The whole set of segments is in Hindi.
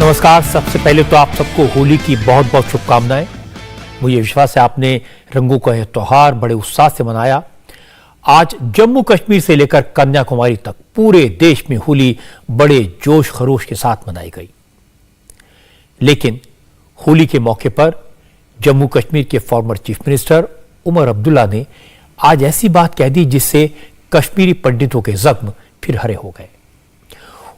नमस्कार। सबसे पहले तो आप सबको होली की बहुत बहुत शुभकामनाएं। मुझे विश्वास है आपने रंगों का यह त्योहार बड़े उत्साह से मनाया। आज जम्मू कश्मीर से लेकर कन्याकुमारी तक पूरे देश में होली बड़े जोश खरोश के साथ मनाई गई। लेकिन होली के मौके पर जम्मू कश्मीर के former chief minister Omar Abdullah ने आज ऐसी बात कह दी जिससे कश्मीरी पंडितों के जख्म फिर हरे हो गए।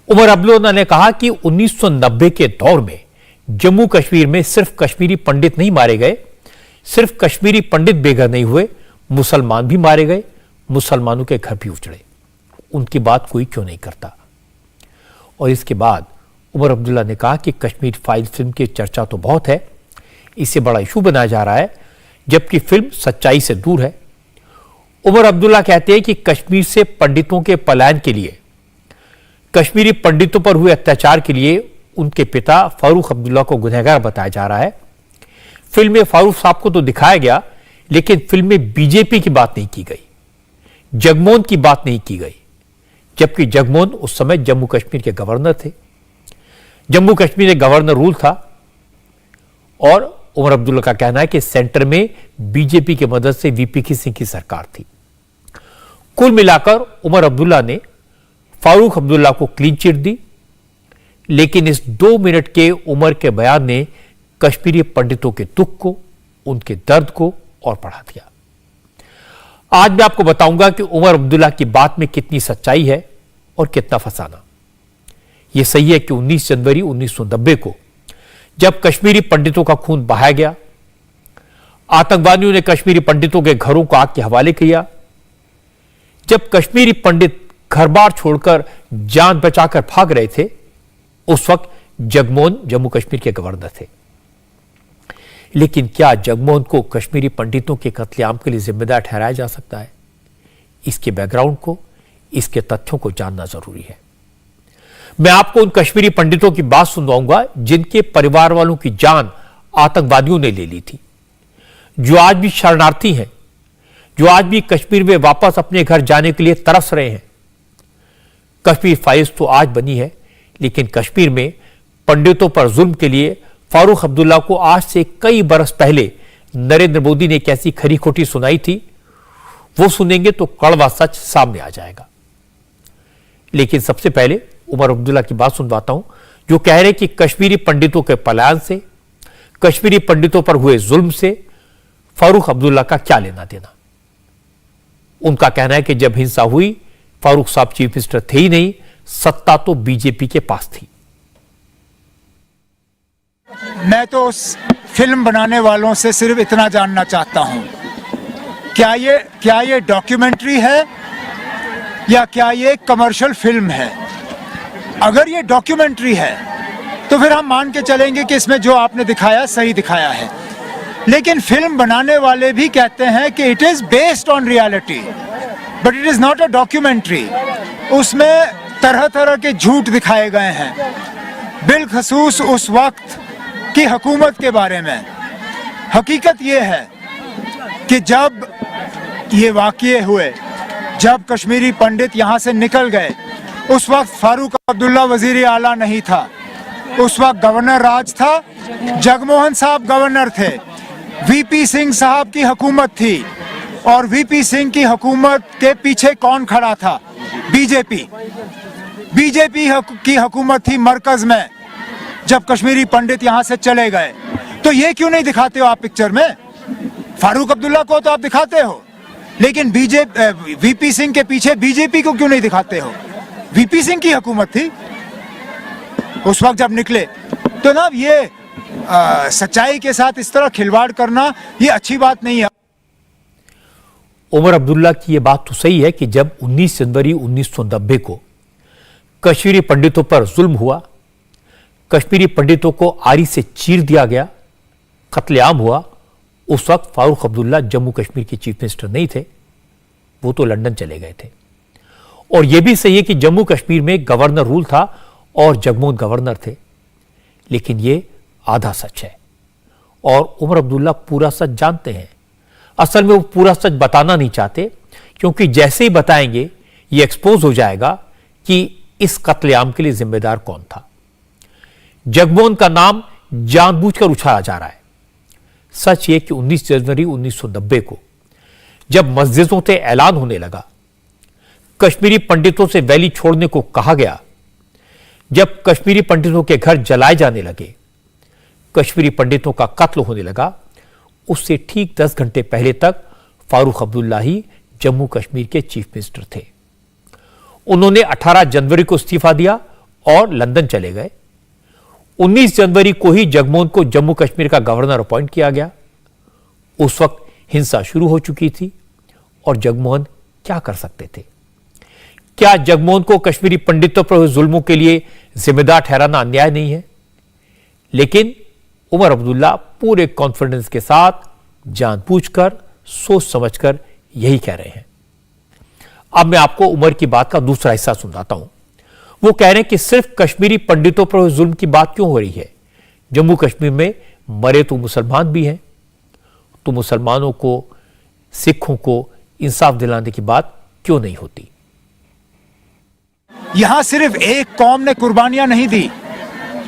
उमर अब्दुल्ला ने कहा कि 1990 के दौर में जम्मू कश्मीर में सिर्फ कश्मीरी पंडित नहीं मारे गए, सिर्फ कश्मीरी पंडित बेघर नहीं हुए, मुसलमान भी मारे गए, मुसलमानों के घर भी उजड़े। उनकी बात कोई क्यों नहीं करता। और इसके बाद उमर अब्दुल्ला ने कहा कि कश्मीर फाइल फिल्म की चर्चा तो बहुत है, इसे बड़ा इशू बनाया जा रहा है, जबकि फिल्म सच्चाई से दूर है। उमर अब्दुल्ला कहते हैं कि कश्मीर से पंडितों के पलायन के लिए, कश्मीरी पंडितों पर हुए अत्याचार के लिए उनके पिता फारूक अब्दुल्ला को गुनहगार बताया जा रहा है। फिल्म में फारूक साहब को तो दिखाया गया, लेकिन फिल्म में बीजेपी की बात नहीं की गई, जगमोहन की बात नहीं की गई, जबकि जगमोहन उस समय जम्मू कश्मीर के गवर्नर थे। जम्मू कश्मीर में गवर्नर रूल था और उमर अब्दुल्ला का कहना है कि सेंटर में बीजेपी की मदद से वीपी सिंह की सरकार थी। कुल मिलाकर उमर अब्दुल्ला ने फारूक अब्दुल्ला को क्लीन चिट दी, लेकिन इस 2 मिनट के उमर के बयान ने कश्मीरी पंडितों के दुख को, उनके दर्द को और बढ़ा दिया। आज मैं आपको बताऊंगा कि उमर अब्दुल्ला की बात में कितनी सच्चाई है और कितना फसाना। यह सही है कि 19 जनवरी 1990 को जब कश्मीरी पंडितों का खून बहाया गया, आतंकवादियों ने कश्मीरी पंडितों के घरों को आग के हवाले किया, जब कश्मीरी पंडित घर बार छोड़कर जान बचाकर भाग रहे थे, उस वक्त जगमोहन जम्मू कश्मीर के गवर्नर थे। लेकिन क्या जगमोहन को कश्मीरी पंडितों के कत्लेआम के लिए जिम्मेदार ठहराया जा सकता है? इसके बैकग्राउंड को, इसके तथ्यों को जानना जरूरी है। मैं आपको उन कश्मीरी पंडितों की बात सुनवाऊंगा जिनके परिवार वालों की जान आतंकवादियों ने ले ली थी, जो आज भी शरणार्थी हैं, जो आज भी कश्मीर में वापस अपने घर जाने के लिए तरस रहे हैं। कश्मीर फाइल्स तो आज बनी है, लेकिन कश्मीर में पंडितों पर जुल्म के लिए फारूक अब्दुल्ला को आज से कई बरस पहले नरेंद्र मोदी ने कैसी खरी खोटी सुनाई थी, वो सुनेंगे तो कड़वा सच सामने आ जाएगा। लेकिन सबसे पहले उमर अब्दुल्ला की बात सुनवाता हूं, जो कह रहे कि कश्मीरी पंडितों के पलायन से, कश्मीरी पंडितों पर हुए जुल्म से फारूक अब्दुल्ला का क्या लेना देना। उनका कहना है कि जब हिंसा हुई, फारूक साहब चीफ मिनिस्टर थे ही नहीं, सत्ता तो बीजेपी के पास थी। मैं तो उस फिल्म बनाने वालों से सिर्फ इतना जानना चाहता हूं, क्या ये डॉक्यूमेंट्री है या क्या ये कमर्शियल फिल्म है? अगर ये डॉक्यूमेंट्री है तो फिर हम मान के चलेंगे कि इसमें जो आपने दिखाया सही दिखाया है। लेकिन फिल्म बनाने वाले भी कहते हैं कि it is based on reality, but it is not a documentary. उसमें तरह तरह के झूठ दिखाए गए हैं, बिलखसूस उस वक्त की हुकूमत के बारे में। हकीकत यह है कि जब ये वाक़ये हुए, जब कश्मीरी पंडित यहाँ से निकल गए, उस वक्त फारूक अब्दुल्ला वजीर आला नहीं था, उस वक्त गवर्नर राज था, जगमोहन साहब गवर्नर थे, वीपी सिंह साहब की हुकूमत थी। और वीपी सिंह की हुकूमत के पीछे कौन खड़ा था? बीजेपी की हुकूमत थी मरकज में जब कश्मीरी पंडित यहां से चले गए। तो ये क्यों नहीं दिखाते हो आप पिक्चर में? फारूक अब्दुल्ला को तो आप दिखाते हो, लेकिन वीपी सिंह के पीछे बीजेपी को क्यों नहीं दिखाते हो? वीपी सिंह की हुकूमत थी उस वक्त जब निकले। तो ना ये सच्चाई के साथ इस तरह खिलवाड़ करना ये अच्छी बात नहीं है। उमर अब्दुल्ला की यह बात तो सही है कि जब 19 जनवरी 1990 को कश्मीरी पंडितों पर जुल्म हुआ, कश्मीरी पंडितों को आरी से चीर दिया गया, कत्लेआम हुआ, उस वक्त फारूक अब्दुल्ला जम्मू कश्मीर के चीफ मिनिस्टर नहीं थे, वो तो लंदन चले गए थे। और यह भी सही है कि जम्मू कश्मीर में गवर्नर रूल था और जगमोहन गवर्नर थे, लेकिन यह आधा सच है और उमर अब्दुल्ला पूरा सच जानते हैं। असल में वो पूरा सच बताना नहीं चाहते, क्योंकि जैसे ही बताएंगे ये एक्सपोज हो जाएगा कि इस कत्लेआम के लिए जिम्मेदार कौन था। जगमोहन का नाम जानबूझकर उछाला जा रहा है। सच ये कि 19 जनवरी 1990 को जब मस्जिदों से ऐलान होने लगा, कश्मीरी पंडितों से वैली छोड़ने को कहा गया, जब कश्मीरी पंडितों के घर जलाए जाने लगे, कश्मीरी पंडितों का कत्ल होने लगा, उससे ठीक 10 घंटे पहले तक फारूक अब्दुल्ला ही जम्मू कश्मीर के चीफ मिनिस्टर थे। उन्होंने 18 जनवरी को इस्तीफा दिया और लंदन चले गए। 19 जनवरी को ही जगमोहन को जम्मू कश्मीर का गवर्नर अपॉइंट किया गया। उस वक्त हिंसा शुरू हो चुकी थी और जगमोहन क्या कर सकते थे? क्या जगमोहन को कश्मीरी पंडितों पर हुए जुल्मों के लिए जिम्मेदार ठहराना अन्याय नहीं है? लेकिन उमर अब्दुल्ला पूरे कॉन्फिडेंस के साथ जानबूझकर, सोच समझकर यही कह रहे हैं। अब मैं आपको उमर की बात का दूसरा हिस्सा सुनाता हूं। वो कह रहे हैं कि सिर्फ कश्मीरी पंडितों पर हुए जुल्म की बात क्यों हो रही है? जम्मू कश्मीर में मरे तो मुसलमान भी हैं, तो मुसलमानों को, सिखों को इंसाफ दिलाने की बात क्यों नहीं होती? यहां सिर्फ एक कौम ने कुर्बानियां नहीं दी।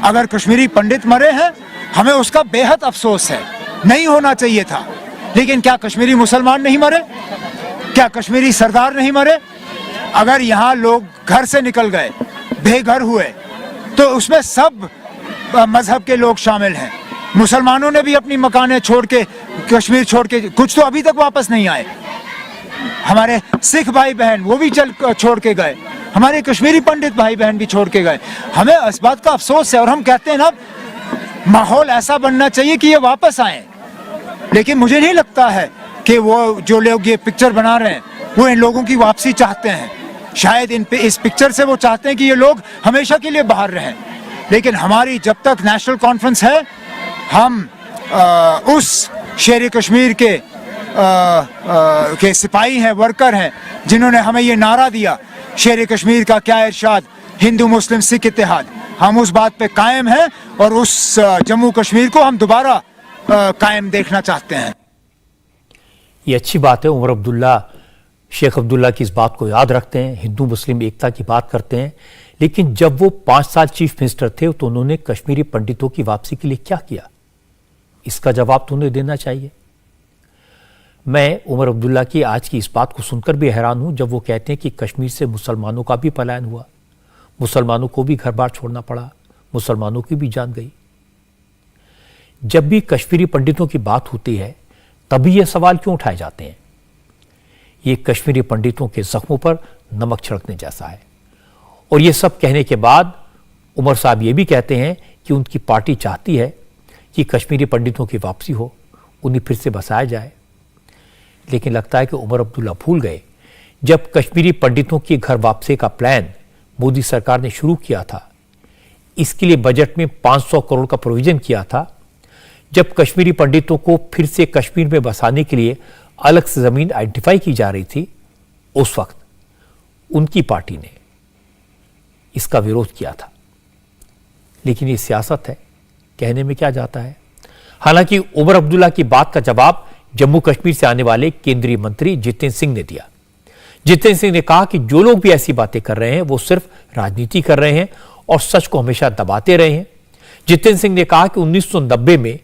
अगर कश्मीरी पंडित मरे हैं, हमें उसका बेहद अफसोस है, नहीं होना चाहिए था। लेकिन क्या कश्मीरी मुसलमान नहीं मरे? क्या कश्मीरी सरदार नहीं मरे? अगर यहां लोग घर से निकल गए, बेघर हुए, तो उसमें सब मजहब के लोग शामिल हैं। मुसलमानों ने भी अपनी मकानें छोड़ के, कश्मीर छोड़ के, कुछ तो अभी तक वापस नहीं आए। हमारे सिख भाई बहन वो भी छोड़ के गए, हमारे कश्मीरी पंडित भाई बहन भी छोड़ के गए। हमें इस बात का अफसोस है और हम कहते हैं ना, माहौल ऐसा बनना चाहिए कि ये वापस आए। लेकिन मुझे नहीं लगता है कि वो जो लोग ये पिक्चर बना रहे हैं वो इन लोगों की वापसी चाहते हैं। शायद इस पिक्चर से वो चाहते हैं कि ये लोग हमेशा के लिए बाहर रहें। लेकिन हमारी जब तक नेशनल कॉन्फ्रेंस है, हम उस शेर कश्मीर के सिपाही हैं, वर्कर हैं, जिन्होंने हमें ये नारा दिया, शेर कश्मीर का क्या इरशाद, हिंदू मुस्लिम सिख इत्तेहाद। हम उस बात पे कायम हैं और उस जम्मू कश्मीर को हम दोबारा कायम देखना चाहते हैं। ये अच्छी बात है। उमर अब्दुल्ला शेख अब्दुल्ला की इस बात को याद रखते हैं, हिंदू मुस्लिम एकता की बात करते हैं। लेकिन जब वो 5 साल चीफ मिनिस्टर थे तो उन्होंने कश्मीरी पंडितों की वापसी के लिए क्या किया? इसका जवाब तो उन्हें देना चाहिए। मैं उमर अब्दुल्ला की आज की इस बात को सुनकर भी हैरान हूं, जब वो कहते हैं कि कश्मीर से मुसलमानों का भी पलायन हुआ, मुसलमानों को भी घर बार छोड़ना पड़ा, मुसलमानों की भी जान गई। जब भी कश्मीरी पंडितों की बात होती है, तभी ये सवाल क्यों उठाए जाते हैं? ये कश्मीरी पंडितों के जख्मों पर नमक छिड़कने जैसा है। और ये सब कहने के बाद उमर साहब ये भी कहते हैं कि उनकी पार्टी चाहती है कि कश्मीरी पंडितों की वापसी हो, उन्हें फिर से बसाया जाए। लेकिन लगता है कि उमर अब्दुल्ला भूल गए, जब कश्मीरी पंडितों की घर वापसी का प्लान मोदी सरकार ने शुरू किया था, इसके लिए बजट में 500 करोड़ का प्रोविजन किया था। जब कश्मीरी पंडितों को फिर से कश्मीर में बसाने के लिए अलग से जमीन आइडेंटिफाई की जा रही थी, उस वक्त उनकी पार्टी ने इसका विरोध किया था। लेकिन ये सियासत है, कहने में क्या जाता है। हालांकि उमर अब्दुल्ला की बात का जवाब जम्मू कश्मीर से आने वाले केंद्रीय मंत्री जितेंद्र सिंह ने दिया। जितेंद्र सिंह ने कहा कि जो लोग भी ऐसी बातें कर रहे हैं वो सिर्फ राजनीति कर रहे हैं और सच को हमेशा दबाते रहे हैं। जितेंद्र सिंह ने कहा कि 1990 में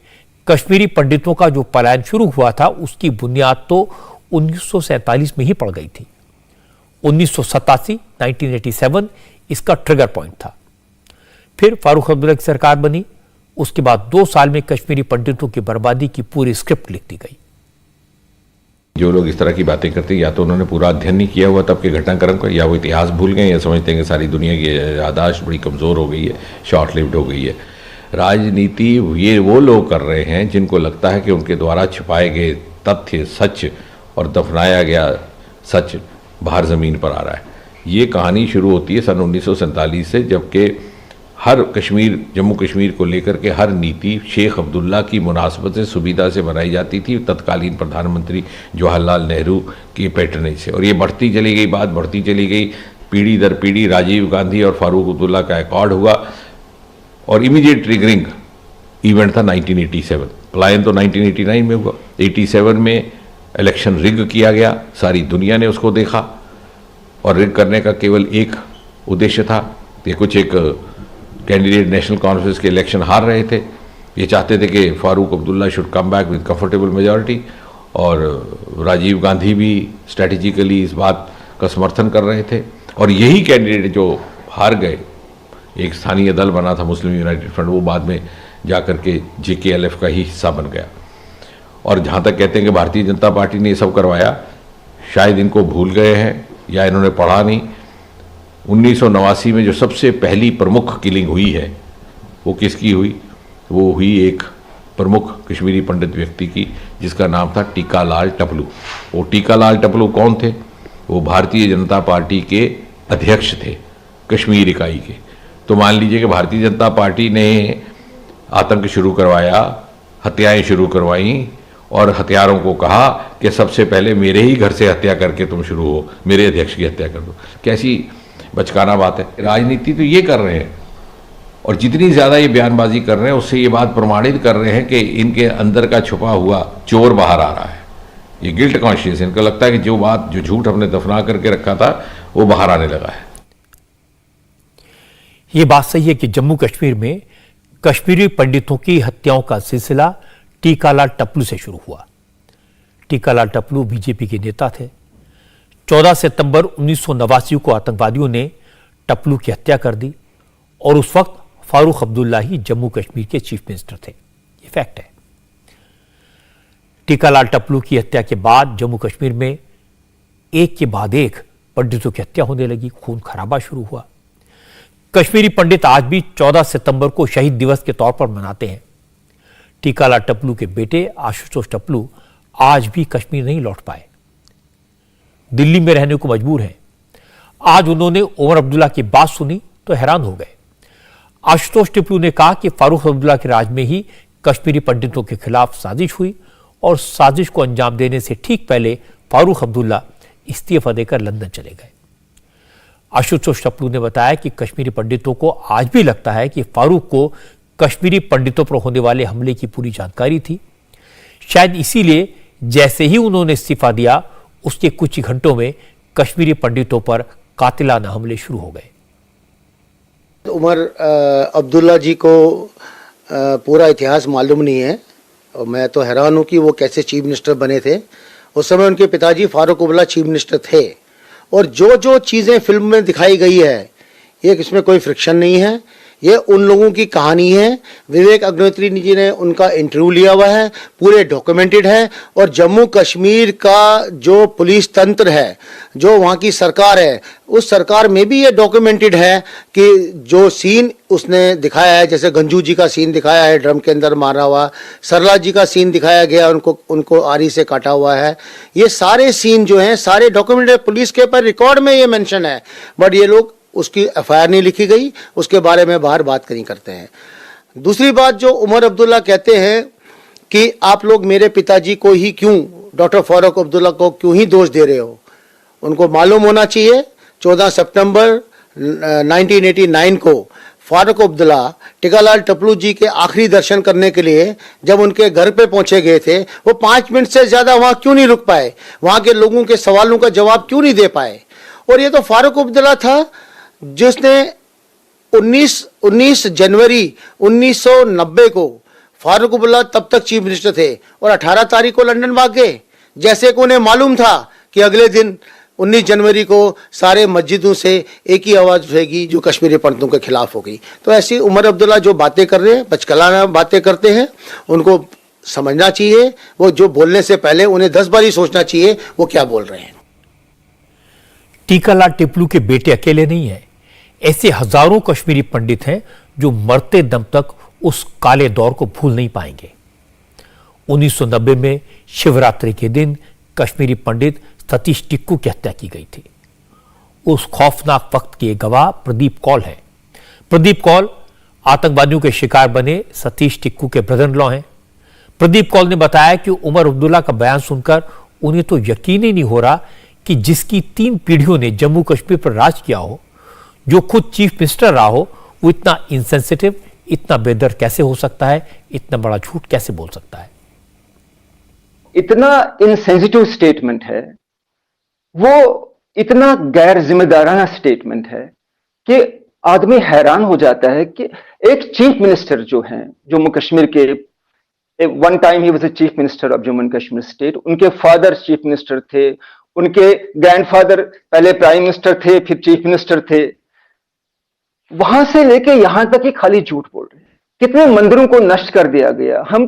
कश्मीरी पंडितों का जो पलायन शुरू हुआ था, उसकी बुनियाद तो 1947 में ही पड़ गई थी। 1987 इसका ट्रिगर पॉइंट था। फिर फारूक अब्दुल्ला की सरकार बनी, उसके बाद 2 साल में कश्मीरी पंडितों की बर्बादी की पूरी स्क्रिप्ट लिख दी गई। जो लोग इस तरह की बातें करते हैं, या तो उन्होंने पूरा अध्ययन नहीं किया हुआ तब के घटनाक्रम का, या वो इतिहास भूल गए, या समझते हैं कि सारी दुनिया की याददाश्त बड़ी कमज़ोर हो गई है, शॉर्ट लिव्ड हो गई है। राजनीति ये वो लोग कर रहे हैं जिनको लगता है कि उनके द्वारा छिपाए गए तथ्य, सच और दफनाया गया सच बाहर ज़मीन पर आ रहा है। ये कहानी शुरू होती है सन 1947 से, जबकि हर जम्मू कश्मीर को लेकर के हर नीति शेख अब्दुल्ला की मुनासबत से, सुविधा से बनाई जाती थी, तत्कालीन प्रधानमंत्री जवाहरलाल नेहरू की पैटर्नेज से। और ये बढ़ती चली गई, बात बढ़ती चली गई, पीढ़ी दर पीढ़ी राजीव गांधी और फारूक अब्दुल्ला का एकॉर्ड हुआ और इमीडिएट ट्रिगरिंग इवेंट था 1987। पलायन तो 1989 में हुआ। 87 में इलेक्शन रिग किया गया, सारी दुनिया ने उसको देखा और रिग करने का केवल एक उद्देश्य था कि कुछ एक कैंडिडेट नेशनल कॉन्फ्रेंस के इलेक्शन हार रहे थे। ये चाहते थे कि Farooq Abdullah should come back with comfortable majority, और राजीव गांधी भी स्ट्रैटेजिकली इस बात का समर्थन कर रहे थे। और यही कैंडिडेट जो हार गए, एक स्थानीय दल बना था मुस्लिम यूनाइटेड फ्रंट, वो बाद में जाकर के JKLF का ही हिस्सा बन गया। और जहाँ तक कहते हैं कि भारतीय जनता पार्टी ने ये सब करवाया, शायद इनको भूल गए हैं या इन्होंने पढ़ा नहीं। 1989 में जो सबसे पहली प्रमुख किलिंग हुई है वो किसकी हुई? वो हुई एक प्रमुख कश्मीरी पंडित व्यक्ति की, जिसका नाम था टीकालाल टपलू। वो टीकालाल टपलू कौन थे? वो भारतीय जनता पार्टी के अध्यक्ष थे कश्मीर इकाई के। तो मान लीजिए कि भारतीय जनता पार्टी ने आतंक शुरू करवाया, हत्याएं शुरू करवाई और हत्यारों को कहा कि सबसे पहले मेरे ही घर से हत्या करके तुम शुरू हो, मेरे अध्यक्ष की हत्या कर दो। कैसी बचकाना बात है। राजनीति तो ये कर रहे हैं, और जितनी ज़्यादा ये बयानबाजी कर रहे हैं उससे ये बात प्रमाणित कर रहे हैं कि इनके अंदर का छुपा हुआ चोर बाहर आ रहा है। ये गिल्ट कॉन्शियस, इनको लगता है कि जो झूठ हमने दफना करके रखा था वो बाहर आने लगा है। ये बात सही है कि जम्मू कश्मीर में कश्मीरी पंडितों की हत्याओं का सिलसिला टीकालाल टपलू से शुरू हुआ। टीकालाल टपलू बीजेपी के नेता थे। 14 सितंबर 1989 को आतंकवादियों ने टपलू की हत्या कर दी, और उस वक्त फारूक अब्दुल्ला ही जम्मू कश्मीर के चीफ मिनिस्टर थे। ये फैक्ट है। टीकालाल टपलू की हत्या के बाद जम्मू कश्मीर में एक के बाद एक पंडितों की हत्या होने लगी, खून खराबा शुरू हुआ। कश्मीरी पंडित आज भी 14 सितंबर को शहीद दिवस के तौर पर मनाते हैं। टीकालाल टपलू के बेटे आशुतोष टपलू आज भी कश्मीर नहीं लौट पाए, दिल्ली में रहने को मजबूर हैं। आज उन्होंने उमर अब्दुल्ला की बात सुनी तो हैरान हो गए। आशुतोष टपलू ने कहा कि फारूक अब्दुल्ला के राज में ही कश्मीरी पंडितों के खिलाफ साजिश हुई, और साजिश को अंजाम देने से ठीक पहले फारूक अब्दुल्ला इस्तीफा देकर लंदन चले गए। आशुतोष टपलू ने बताया कि कश्मीरी पंडितों को आज भी लगता है कि फारूक को कश्मीरी पंडितों पर होने वाले हमले की पूरी जानकारी थी। शायद इसीलिए जैसे ही उन्होंने इस्तीफा दिया, उसके कुछ ही घंटों में कश्मीरी पंडितों पर कातिलाना हमले शुरू हो गए। उमर अब्दुल्ला जी को पूरा इतिहास मालूम नहीं है, और मैं तो हैरान हूँ कि वो कैसे चीफ मिनिस्टर बने थे। उस समय उनके पिताजी फारूक अब्दुल्ला चीफ मिनिस्टर थे, और जो जो चीज़ें फिल्म में दिखाई गई है, ये इसमें कोई फ्रिक्शन नहीं है, ये उन लोगों की कहानी है। विवेक अग्निहोत्री जी ने उनका इंटरव्यू लिया हुआ है, पूरे डॉक्यूमेंटेड है। और जम्मू कश्मीर का जो पुलिस तंत्र है, जो वहाँ की सरकार है, उस सरकार में भी ये डॉक्यूमेंटेड है कि जो सीन उसने दिखाया है, जैसे गंजू जी का सीन दिखाया है ड्रम के अंदर मारा हुआ, सरला जी का सीन दिखाया गया, उनको आरी से काटा हुआ है। ये सारे सीन जो हैं सारे डॉक्यूमेंटेड, पुलिस के पर रिकॉर्ड में ये मेंशन है, बट ये लोग उसकी FIR नहीं लिखी गई, उसके बारे में बाहर बात नहीं करते हैं। दूसरी बात, जो उमर अब्दुल्ला कहते हैं कि आप लोग मेरे पिताजी को ही क्यों, डॉक्टर फारूक अब्दुल्ला को क्यों ही दोष दे रहे हो, उनको मालूम होना चाहिए 14 सितंबर 1989 को फारूक अब्दुल्ला टीकालाल टपलू जी के आखिरी दर्शन करने के लिए जब उनके घर पे पहुंचे गए थे, वो 5 मिनट से ज़्यादा वहाँ क्यों नहीं रुक पाए, वहाँ के लोगों के सवालों का जवाब क्यों नहीं दे पाए। और ये तो फारूक अब्दुल्ला था जिसने 19 जनवरी 1990 को, फारूक अब्दुल्ला तब तक चीफ मिनिस्टर थे, और 18 तारीख को लंदन भाग गए, जैसे कि उन्हें मालूम था कि अगले दिन 19 जनवरी को सारे मस्जिदों से एक ही आवाज़ उठेगी जो कश्मीरी पंडितों के खिलाफ होगी। तो ऐसी उमर अब्दुल्ला जो बातें कर रहे हैं, बचकलाना बातें करते हैं, उनको समझना चाहिए, वो जो बोलने से पहले उन्हें 10 बार ही सोचना चाहिए वो क्या बोल रहे हैं। टीकालाल टपलू के बेटे अकेले नहीं हैं, ऐसे हजारों कश्मीरी पंडित हैं जो मरते दम तक उस काले दौर को भूल नहीं पाएंगे। 1990 में शिवरात्रि के दिन कश्मीरी पंडित सतीश टिक्कू की हत्या की गई थी। उस खौफनाक वक्त के गवाह प्रदीप कौल है। प्रदीप कौल आतंकवादियों के शिकार बने सतीश टिक्कू के ब्रदर इन लॉ हैं। प्रदीप कौल ने बताया कि उमर अब्दुल्ला का बयान सुनकर उन्हें तो यकीन ही नहीं हो रहा कि जिसकी 3 पीढ़ियों ने जम्मू कश्मीर पर राज किया हो, जो खुद चीफ मिनिस्टर रहा हो, वो इतना इनसेंसिटिव, इतना बेदर्द कैसे हो सकता है, इतना बड़ा झूठ कैसे बोल सकता है। इतना इनसेंसिटिव स्टेटमेंट है, वो इतना गैर जिम्मेदाराना स्टेटमेंट है कि आदमी हैरान हो जाता है कि एक चीफ मिनिस्टर जो हैं जम्मू कश्मीर के, one time he was the chief minister of Jammu and Kashmir state, उनके फादर चीफ मिनिस्टर थे, उनके ग्रैंडफादर पहले प्राइम मिनिस्टर थे, फिर चीफ मिनिस्टर थे, वहां से लेके यहां तक ही खाली झूठ बोल रहे हैं। कितने मंदिरों को नष्ट कर दिया गया। हम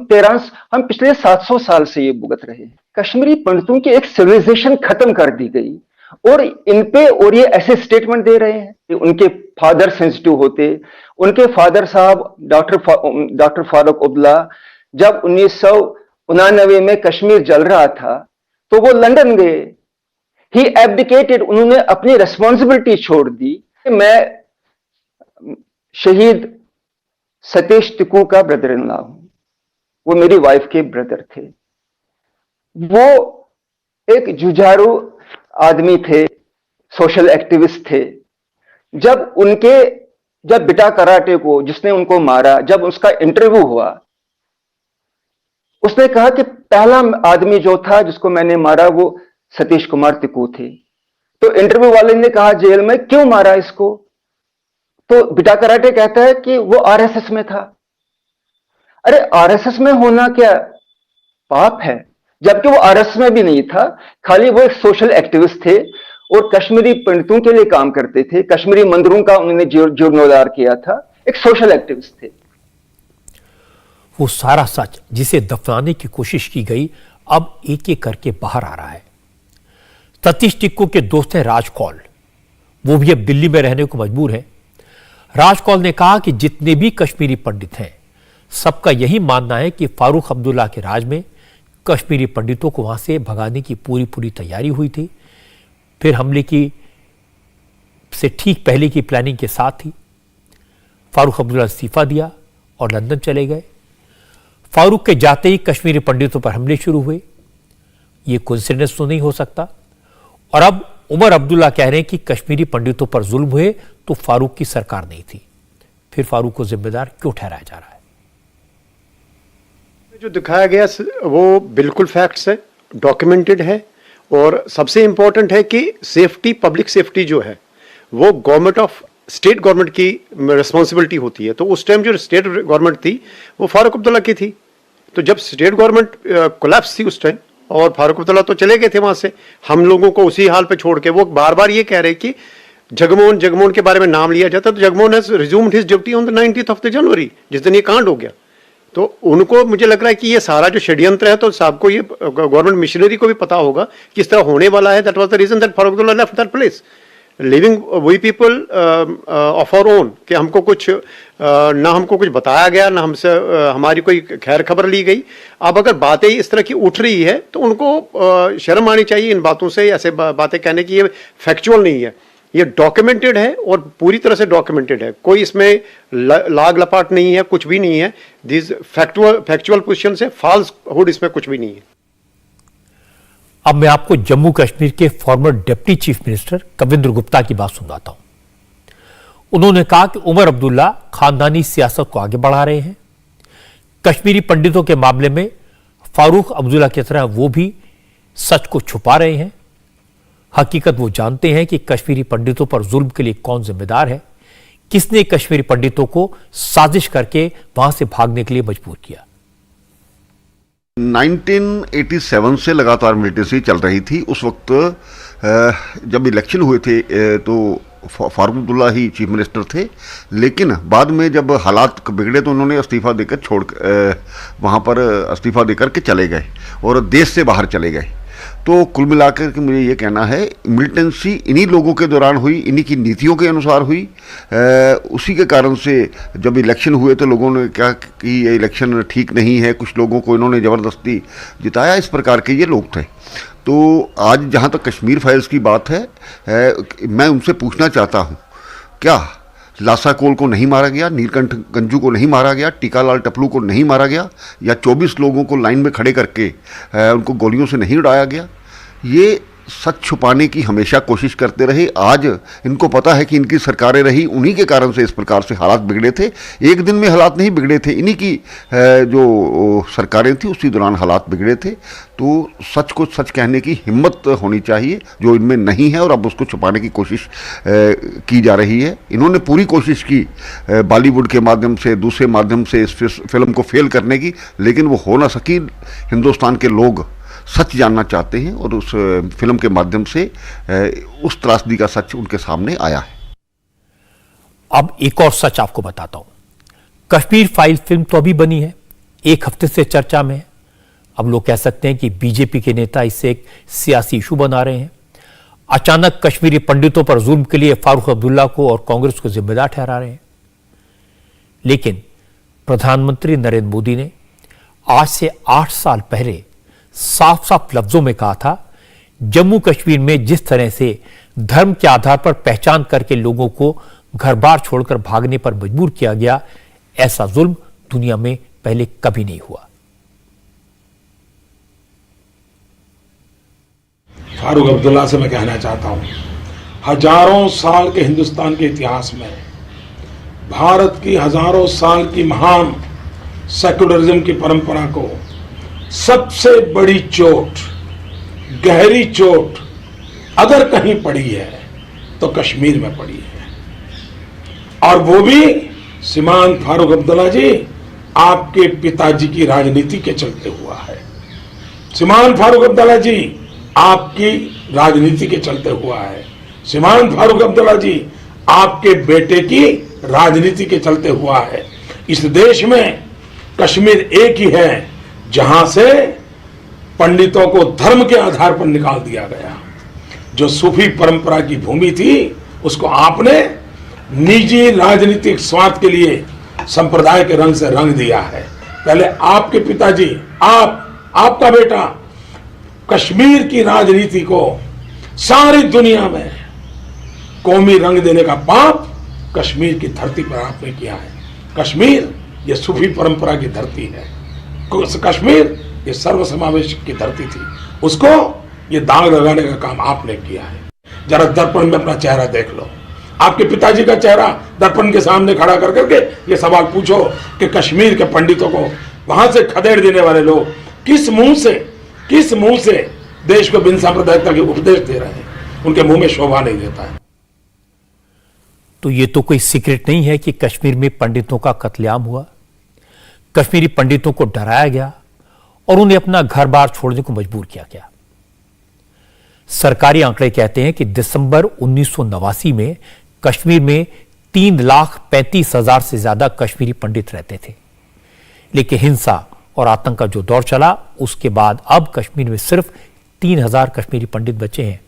पिछले 700 साल से ये भुगत रहे हैं। कश्मीरी पंडितों की एक सिविलाइजेशन खत्म कर दी गई और इन पे और ये ऐसे स्टेटमेंट दे रहे हैं कि उनके फादर सेंसिटिव होते। उनके फादर साहब डॉक्टर फारूक अब्दुल्ला जब 1999 में कश्मीर जल रहा था तो वो लंदन गए। ही एब्डिकेटेड, उन्होंने अपनी रिस्पॉन्सिबिलिटी छोड़ दी। मैं शहीद सतीश टिक्कू का ब्रदर इन लॉ हूं, वो मेरी वाइफ के ब्रदर थे। वो एक जुझारू आदमी थे, सोशल एक्टिविस्ट थे। जब बिटा कराटे को जिसने उनको मारा, जब उसका इंटरव्यू हुआ, उसने कहा कि पहला आदमी जो था जिसको मैंने मारा वो सतीश कुमार टिक्कू थे। तो इंटरव्यू वाले ने कहा जेल में, क्यों मारा इसको? तो बिटा कराटे कहता है कि वो आरएसएस में था। अरे आरएसएस में होना क्या पाप है? जबकि वो आरएसएस में भी नहीं था, खाली वो एक सोशल एक्टिविस्ट थे और कश्मीरी पंडितों के लिए काम करते थे। कश्मीरी मंदिरों का उन्होंने जीर्णोद्धार किया था, एक सोशल एक्टिविस्ट थे। वो सारा सच जिसे दफनाने की कोशिश की गई अब एक एक करके बाहर आ रहा है। सतीश टिक्कू के दोस्त हैं राज कौल, वो भी अब दिल्ली में रहने को मजबूर है। राज कौल ने कहा कि जितने भी कश्मीरी पंडित हैं सबका यही मानना है कि फारूक अब्दुल्ला के राज में कश्मीरी पंडितों को वहां से भगाने की पूरी तैयारी हुई थी। फिर हमले की से ठीक पहले की प्लानिंग के साथ ही फारूक अब्दुल्ला इस्तीफा दिया और लंदन चले गए। फारूक के जाते ही कश्मीरी पंडितों पर हमले शुरू हुए। ये कोइंसिडेंस तो नहीं हो सकता। और अब उमर अब्दुल्ला कह रहे हैं कि कश्मीरी पंडितों पर जुल्म हुए तो फारूक की सरकार नहीं थी। फिर फारूक को जिम्मेदार क्यों ठहराया जा रहा है? जो दिखाया गया वो बिल्कुल फैक्ट्स है, डॉक्यूमेंटेड है। और सबसे इंपॉर्टेंट है कि सेफ्टी, पब्लिक सेफ्टी जो है वो स्टेट गवर्नमेंट की रिस्पॉन्सिबिलिटी होती है। तो उस टाइम जो स्टेट गवर्नमेंट थी वो फारूक अब्दुल्ला की थी। तो जब स्टेट गवर्नमेंट कोलैप्स थी उस टाइम और फारूक अब्दुल्ला तो चले गए थे वहां से, हम लोगों को उसी हाल पे छोड़ के, वो बार बार ये कह रहे कि जगमोहन के बारे में नाम लिया जाता। तो Jagmohan has resumed his duty on the 19th of जनवरी, जिस दिन ये कांड हो गया। तो उनको, मुझे लग रहा है कि ये सारा जो षड्यंत्र है, तो साहब को ये गवर्नमेंट मिशनरी को भी पता होगा किस तरह होने वाला है। That was the reason that Farooq Abdullah left that place, living we people of our own, कि हमको कुछ ना हमको कुछ बताया गया, ना हमसे हमारी कोई खैर खबर ली गई। अब अगर बातें इस तरह की उठ रही है तो उनको शर्म आनी चाहिए इन बातों से, ऐसे बातें कहने की। ये फैक्चुअल नहीं है, ये डॉक्यूमेंटेड है और पूरी तरह से डॉक्यूमेंटेड है। कोई इसमें लाग लपाट नहीं है, कुछ भी नहीं है। दिस फैक्चुअल पोजीशन से फॉल्स हुड इसमें कुछ भी नहीं है। अब मैं आपको जम्मू कश्मीर के former deputy chief minister Kavinder Gupta की बात सुनाता हूं। उन्होंने कहा कि उमर अब्दुल्ला खानदानी सियासत को आगे बढ़ा रहे हैं। कश्मीरी पंडितों के मामले में फारूक अब्दुल्ला की तरह वो भी सच को छुपा रहे हैं। हकीकत वो जानते हैं कि कश्मीरी पंडितों पर जुल्म के लिए कौन जिम्मेदार है, किसने कश्मीरी पंडितों को साजिश करके वहां से भागने के लिए मजबूर किया। 1987 से लगातार मिलिटेंसी चल रही थी। उस वक्त जब इलेक्शन हुए थे तो फारूक अब्दुल्ला ही चीफ मिनिस्टर थे, लेकिन बाद में जब हालात बिगड़े तो उन्होंने इस्तीफा देकर वहाँ पर इस्तीफा देकर के चले गए और देश से बाहर चले गए। तो कुल मिलाकर के मुझे ये कहना है, मिलिटेंसी इन्हीं लोगों के दौरान हुई, इन्हीं की नीतियों के अनुसार हुई। उसी के कारण से जब इलेक्शन हुए तो लोगों ने कहा कि ये इलेक्शन ठीक नहीं है, कुछ लोगों को इन्होंने ज़बरदस्ती जिताया। इस प्रकार के ये लोग थे। तो आज जहाँ तक कश्मीर फाइल्स की बात है, मैं उनसे पूछना चाहता हूँ, क्या लासा कोल को नहीं मारा गया, नीलकंठ गंजू को नहीं मारा गया, टीकालाल टपलू को नहीं मारा गया, या 24 लोगों को लाइन में खड़े करके उनको गोलियों से नहीं उड़ाया गया? ये सच छुपाने की हमेशा कोशिश करते रहे। आज इनको पता है कि इनकी सरकारें रही, उन्हीं के कारण से इस प्रकार से हालात बिगड़े थे। एक दिन में हालात नहीं बिगड़े थे, इन्हीं की जो सरकारें थी उसी दौरान हालात बिगड़े थे। तो सच को सच कहने की हिम्मत होनी चाहिए, जो इनमें नहीं है, और अब उसको छुपाने की कोशिश की जा रही है। इन्होंने पूरी कोशिश की बॉलीवुड के माध्यम से, दूसरे माध्यम से इस फिल्म को फेल करने की, लेकिन वो हो ना सकी। हिंदुस्तान के लोग सच जानना चाहते हैं और उस फिल्म के माध्यम से उस त्रासदी का सच उनके सामने आया है। अब एक और सच आपको बताता हूं। कश्मीर फाइल फिल्म तो अभी बनी है, एक हफ्ते से चर्चा में है। अब लोग कह सकते हैं कि बीजेपी के नेता इसे एक सियासी इशू बना रहे हैं। अचानक कश्मीरी पंडितों पर जुल्म के लिए फारूक अब्दुल्ला को और कांग्रेस को जिम्मेदार ठहरा रहे हैं। लेकिन प्रधानमंत्री नरेंद्र मोदी ने आज से 8 साल पहले साफ साफ लफ्जों में कहा था, जम्मू कश्मीर में जिस तरह से धर्म के आधार पर पहचान करके लोगों को घर बार छोड़कर भागने पर मजबूर किया गया, ऐसा जुल्म दुनिया में पहले कभी नहीं हुआ। फारूक अब्दुल्ला से मैं कहना चाहता हूं, हजारों साल के हिंदुस्तान के इतिहास में भारत की हजारों साल की महान सेक्युलरिज्म की परंपरा को सबसे बड़ी चोट, गहरी चोट अगर कहीं पड़ी है तो कश्मीर में पड़ी है। और वो भी श्रीमान फारूक अब्दुल्ला जी आपके पिताजी की राजनीति के चलते हुआ है। श्रीमान फारूक अब्दुल्ला जी आपकी राजनीति के चलते हुआ है। श्रीमान फारूक अब्दुल्ला जी आपके बेटे की राजनीति के चलते हुआ है। इस देश में कश्मीर एक ही है जहां से पंडितों को धर्म के आधार पर निकाल दिया गया। जो सूफी परंपरा की भूमि थी उसको आपने निजी राजनीतिक स्वार्थ के लिए संप्रदाय के रंग से रंग दिया है। पहले आपके पिताजी, आपका बेटा कश्मीर की राजनीति को सारी दुनिया में कौमी रंग देने का पाप कश्मीर की धरती पर आपने किया है। कश्मीर ये सूफी परंपरा की धरती है। कश्मीर ये सर्वसमावेश की धरती थी, उसको ये दाग लगाने का काम आपने किया है। जरा दर्पण में अपना चेहरा देख लो, आपके पिताजी का चेहरा दर्पण के सामने खड़ा कर करके ये सवाल पूछो कि कश्मीर के पंडितों को वहां से खदेड़ देने वाले लोग किस मुंह से देश को बिन सांप्रदायिकता के उपदेश दे रहे हैं। उनके मुंह में शोभा नहीं देता है। तो ये तो कोई सीक्रेट नहीं है कि कश्मीर में पंडितों का कत्लेआम हुआ। कश्मीरी पंडितों को डराया गया और उन्हें अपना घर बार छोड़ने को मजबूर किया गया। सरकारी आंकड़े कहते हैं कि दिसंबर 1989 में कश्मीर में 3,35,000 से ज्यादा कश्मीरी पंडित रहते थे। लेकिन हिंसा और आतंक का जो दौर चला, उसके बाद अब कश्मीर में सिर्फ 3,000 कश्मीरी पंडित बचे हैं।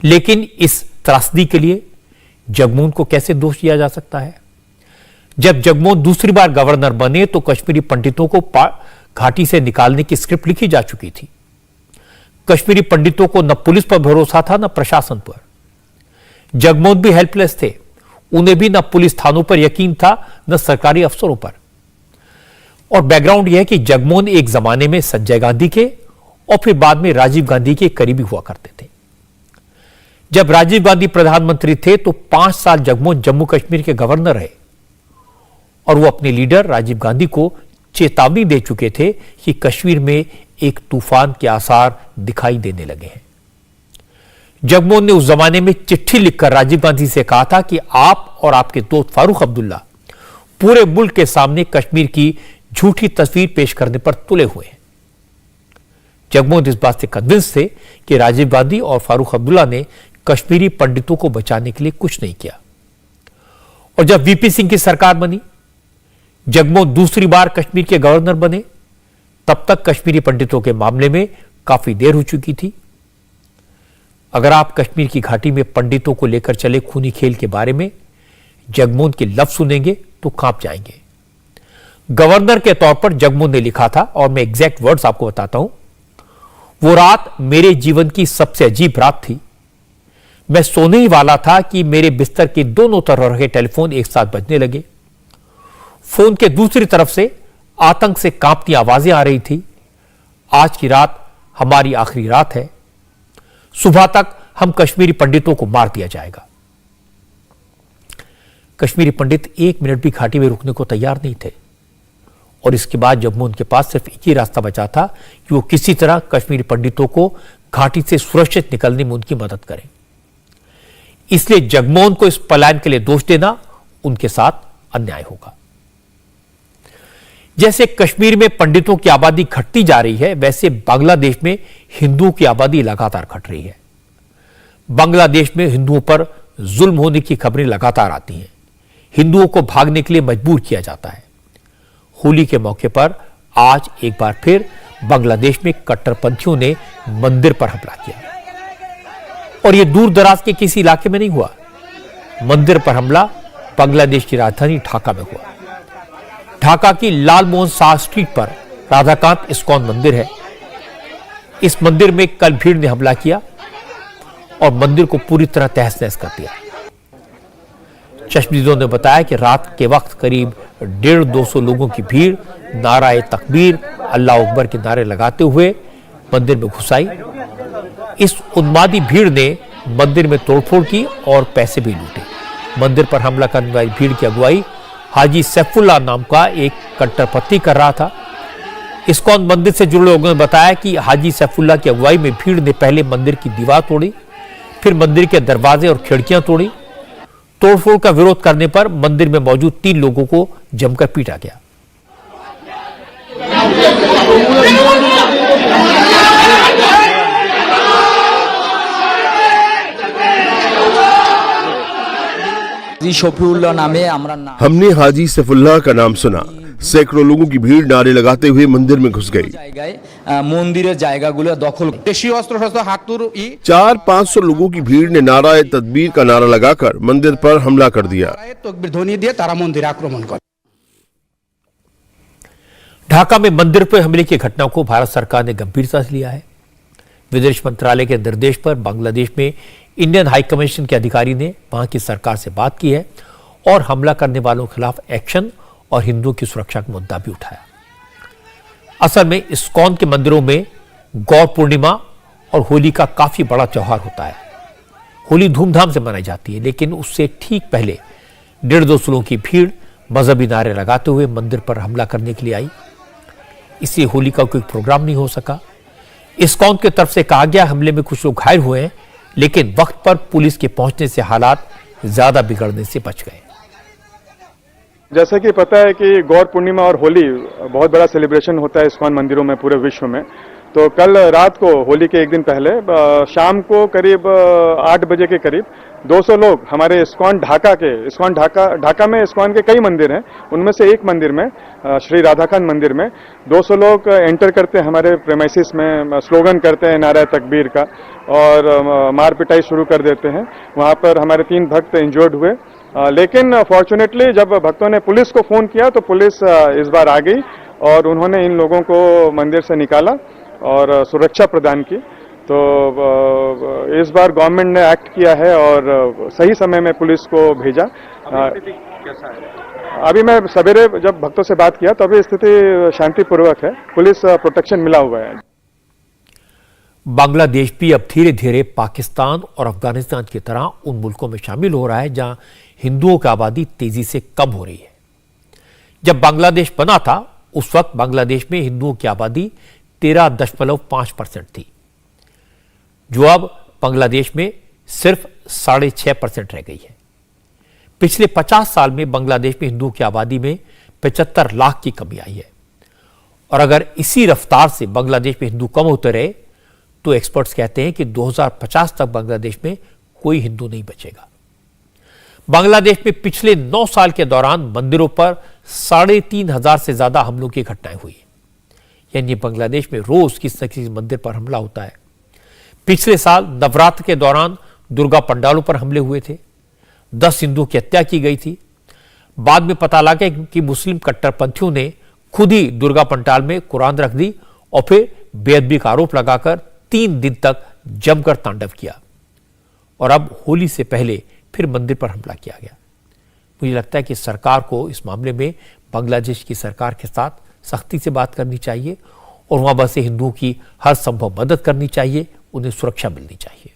लेकिन इस त्रासदी के लिए जगमोहन को कैसे दोष दिया जा सकता है? जब जगमोहन दूसरी बार गवर्नर बने तो कश्मीरी पंडितों को घाटी से निकालने की स्क्रिप्ट लिखी जा चुकी थी। कश्मीरी पंडितों को न पुलिस पर भरोसा था न प्रशासन पर। जगमोहन भी हेल्पलेस थे, उन्हें भी न पुलिस थानों पर यकीन था न सरकारी अफसरों पर। और बैकग्राउंड यह है कि जगमोहन एक जमाने में संजय गांधी के और फिर बाद में राजीव गांधी के करीबी हुआ करते थे। जब राजीव गांधी प्रधानमंत्री थे तो 5 साल जगमोहन जम्मू कश्मीर के गवर्नर रहे और वो अपने लीडर राजीव गांधी को चेतावनी दे चुके थे कि कश्मीर में एक तूफान के आसार दिखाई देने लगे हैं। जगमोहन ने उस जमाने में चिट्ठी लिखकर राजीव गांधी से कहा था कि आप और आपके दोस्त फारूक अब्दुल्ला पूरे मुल्क के सामने कश्मीर की झूठी तस्वीर पेश करने पर तुले हुए हैं। जगमोहन इस बात से कन्विंस थे कि राजीव गांधी और फारूक अब्दुल्ला ने कश्मीरी पंडितों को बचाने के लिए कुछ नहीं किया। और जब वीपी सिंह की सरकार बनी, जगमोहन दूसरी बार कश्मीर के गवर्नर बने, तब तक कश्मीरी पंडितों के मामले में काफी देर हो चुकी थी। अगर आप कश्मीर की घाटी में पंडितों को लेकर चले खूनी खेल के बारे में जगमोहन के लफ्ज सुनेंगे तो कांप जाएंगे। गवर्नर के तौर पर जगमोहन ने लिखा था, और मैं एग्जैक्ट वर्ड्स आपको बताता हूं, वो रात मेरे जीवन की सबसे अजीब रात थी। मैं सोने ही वाला था कि मेरे बिस्तर के दोनों तरफ रखे टेलीफोन एक साथ बजने लगे। फोन के दूसरी तरफ से आतंक से कांपती आवाजें आ रही थी। आज की रात हमारी आखिरी रात है। सुबह तक हम कश्मीरी पंडितों को मार दिया जाएगा। कश्मीरी पंडित 1 मिनट भी घाटी में रुकने को तैयार नहीं थे और इसके बाद जम्मू उनके पास सिर्फ एक ही रास्ता बचा था कि वो किसी तरह कश्मीरी पंडितों को घाटी से सुरक्षित निकलने में उनकी मदद करें। इसलिए जगमोहन को इस पलायन के लिए दोष देना उनके साथ अन्याय होगा। जैसे कश्मीर में पंडितों की आबादी घटती जा रही है, वैसे बांग्लादेश में हिंदुओं की आबादी लगातार घट रही है। बांग्लादेश में हिंदुओं पर जुल्म होने की खबरें लगातार आती हैं। हिंदुओं को भागने के लिए मजबूर किया जाता है। होली के मौके पर आज एक बार फिर बांग्लादेश में कट्टरपंथियों ने मंदिर पर हमला किया और यह दूर दराज के किसी इलाके में नहीं हुआ। मंदिर पर हमला बांग्लादेश की राजधानी ढाका में हुआ। ढाका की लाल मोहन शाह स्ट्रीट पर राधाकांत इस्कॉन मंदिर है। इस मंदिर में कल भीड़ ने हमला किया और मंदिर को पूरी तरह तहस नहस कर दिया। चश्मदीदों ने बताया कि रात के वक्त करीब 150-200 लोगों की भीड़ नाराए तकबीर, अल्लाह अकबर के नारे लगाते हुए मंदिर में घुस आई। इस उन्मादी भीड़ ने मंदिर में तोड़फोड़ की और पैसे भी लूटे। मंदिर पर हमला करने वाली भीड़ की अगुवाई हाजी सैफुल्लाह नाम का एक कट्टरपंथी कर रहा था। इस्कॉन मंदिर से जुड़े लोगों ने बताया कि हाजी सैफुल्लाह की अगुवाई में भीड़ ने पहले मंदिर की दीवार तोड़ी, फिर मंदिर के दरवाजे और खिड़कियां तोड़ी। तोड़फोड़ का विरोध करने पर मंदिर में मौजूद 3 लोगों को जमकर पीटा गया। हमने हाजी सैफुल्लाह का नाम सुना। सैकड़ों लोगों की भीड़ नारे लगाते हुए मंदिर में घुस गई। 400-500 लोगों की भीड़ ने नाराए तकबीर का नारा लगाकर मंदिर पर हमला कर दिया। ढाका में मंदिर पर हमले की घटना को भारत सरकार ने गंभीरता से लिया है। विदेश मंत्रालय के निर्देश पर बांग्लादेश में इंडियन हाई कमीशन के अधिकारी ने वहां की सरकार से बात की है और हमला करने वालों के खिलाफ एक्शन और हिंदुओं की सुरक्षा का मुद्दा भी उठाया। असल में इस्कॉन के मंदिरों में गौर पूर्णिमा और होली का काफी बड़ा त्योहार होता है। होली धूमधाम से मनाई जाती है, लेकिन उससे ठीक पहले 150-200 लोगों की भीड़ मजहबी नारे लगाते हुए मंदिर पर हमला करने के लिए आई। इसलिए होली का कोई प्रोग्राम नहीं हो सका। इस्कॉन की तरफ से कहा गया हमले में कुछ लोग घायल हुए हैं, लेकिन वक्त पर पुलिस के पहुंचने से हालात ज्यादा बिगड़ने से बच गए। जैसा कि पता है कि गौर पूर्णिमा और होली बहुत बड़ा सेलिब्रेशन होता है इस्कॉन मंदिरों में पूरे विश्व में। तो कल रात को होली के एक दिन पहले शाम को करीब 8 बजे के करीब 200 लोग हमारे इस्कॉन ढाका में इस्कॉन के कई मंदिर हैं, उनमें से एक मंदिर में श्री राधाकांत मंदिर में 200 लोग एंटर करते हैं हमारे प्रेमाइसिस में, स्लोगन करते हैं नारा तकबीर का और मार पिटाई शुरू कर देते हैं। वहाँ पर हमारे 3 भक्त इंजर्ड हुए, लेकिन फॉर्चुनेटली जब भक्तों ने पुलिस को फोन किया तो पुलिस इस बार आ गई और उन्होंने इन लोगों को मंदिर से निकाला और सुरक्षा प्रदान की। तो इस बार गवर्नमेंट ने एक्ट किया है और सही समय में पुलिस को भेजा। अभी मैं सवेरे जब भक्तों से बात किया तो अभी स्थिति शांतिपूर्वक है, पुलिस प्रोटेक्शन मिला हुआ है। बांग्लादेश भी अब धीरे धीरे पाकिस्तान और अफगानिस्तान की तरह उन मुल्कों में शामिल हो रहा है जहां हिंदुओं की आबादी तेजी से कम हो रही है। जब बांग्लादेश बना था उस वक्त बांग्लादेश में हिंदुओं की आबादी 13.5% थी, जो अब बांग्लादेश में सिर्फ 6.5% रह गई है। पिछले 50 साल में बांग्लादेश में हिंदुओं की आबादी में 75 लाख की कमी आई है और अगर इसी रफ्तार से बांग्लादेश में हिंदू कम होते रहे तो एक्सपर्ट्स कहते हैं कि 2050 तक बांग्लादेश में कोई हिंदू नहीं बचेगा। बांग्लादेश में पिछले 9 साल के दौरान मंदिरों पर 3,500 से ज्यादा हमलों की घटनाएं हुई, यानी बांग्लादेश में रोज किसी न किसी मंदिर पर हमला होता है। पिछले साल नवरात्र के दौरान दुर्गा पंडालों पर हमले हुए थे, 10 हिंदुओं की हत्या की गई थी। बाद में पता लगा कि मुस्लिम कट्टरपंथियों ने खुद ही दुर्गा पंडाल में कुरान रख दी और फिर बेअदबी का आरोप लगाकर 3 दिन तक जमकर तांडव किया और अब होली से पहले फिर मंदिर पर हमला किया गया। मुझे लगता है कि सरकार को इस मामले में बांग्लादेश की सरकार के साथ सख्ती से बात करनी चाहिए और वहां बसे हिंदुओं की हर संभव मदद करनी चाहिए, उन्हें सुरक्षा मिलनी चाहिए।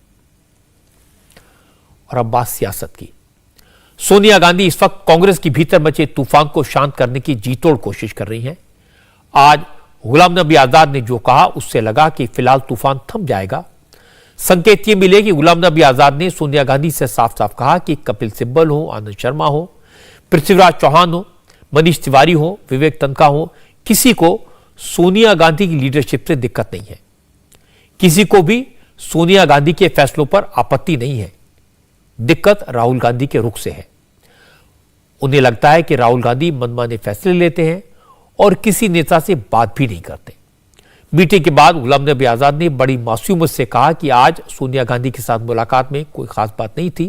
और अब बात सियासत की। सोनिया गांधी इस वक्त कांग्रेस के भीतर मचे तूफान को शांत करने की जीतोड़ कोशिश कर रही हैं। आज गुलाम नबी आजाद ने जो कहा उससे लगा कि फिलहाल तूफान थम जाएगा। संकेत ये मिले कि गुलाम नबी आजाद ने सोनिया गांधी से साफ साफ कहा कि कपिल सिब्बल हो, आनंद शर्मा हो, पृथ्वीराज चौहान हो, मनीष तिवारी हो, विवेक तन्खा हो, किसी को सोनिया गांधी की लीडरशिप से दिक्कत नहीं है। किसी को भी सोनिया गांधी के फैसलों पर आपत्ति नहीं है। दिक्कत राहुल गांधी के रुख से है। उन्हें लगता है कि राहुल गांधी मनमाने फैसले लेते हैं और किसी नेता से बात भी नहीं करते। मीटिंग के बाद गुलाम नबी आजाद ने बड़ी मासूमियत से कहा कि आज सोनिया गांधी के साथ मुलाकात में कोई खास बात नहीं थी।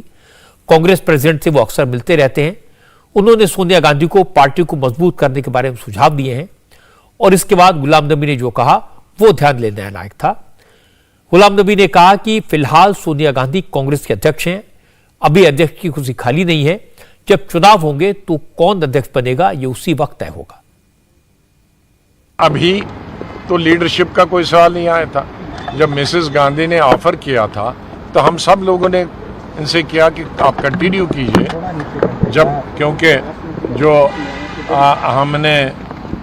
कांग्रेस प्रेसिडेंट से वो अक्सर मिलते रहते हैं। उन्होंने सोनिया गांधी को पार्टी को मजबूत करने के बारे में सुझाव दिए हैं। और इसके बाद गुलाम नबी ने जो कहा वो ध्यान लेने लायक था। गुलाम नबी ने कहा कि फिलहाल सोनिया गांधी कांग्रेस के अध्यक्ष हैं। अभी अध्यक्ष की कुर्सी खाली नहीं है। जब चुनाव होंगे तो कौन अध्यक्ष बनेगा ये उसी वक्त तय होगा। अभी तो लीडरशिप का कोई सवाल नहीं आया था। जब मिसेस गांधी ने ऑफर किया था तो हम सब लोगों ने इनसे किया कि आप कंटिन्यू कीजिए, जब क्योंकि जो हमने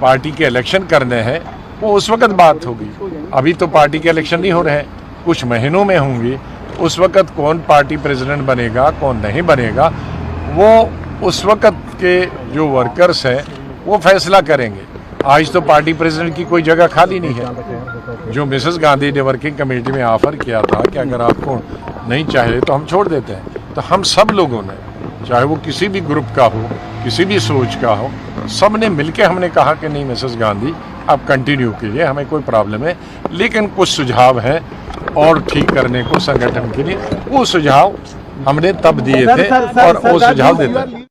पार्टी के इलेक्शन करने हैं वो उस वक्त बात होगी। अभी तो पार्टी के इलेक्शन नहीं हो रहे हैं, कुछ महीनों में होंगी। उस वक्त कौन पार्टी प्रेसिडेंट बनेगा, कौन नहीं बनेगा, वो उस वक्त के जो वर्कर्स हैं वो फैसला करेंगे। आज तो पार्टी प्रेसिडेंट की कोई जगह खाली नहीं है। जो मिसेस गांधी ने वर्किंग कमेटी में ऑफर किया था कि अगर आपको नहीं चाहिए तो हम छोड़ देते हैं, तो हम सब लोगों ने, चाहे वो किसी भी ग्रुप का हो, किसी भी सोच का हो, सब ने मिलकर हमने कहा कि नहीं मिसेस गांधी आप कंटिन्यू कीजिए, हमें कोई प्रॉब्लम है, लेकिन कुछ सुझाव हैं और ठीक करने को संगठन के लिए। वो सुझाव हमने तब दिए थे और वो सुझाव देता है।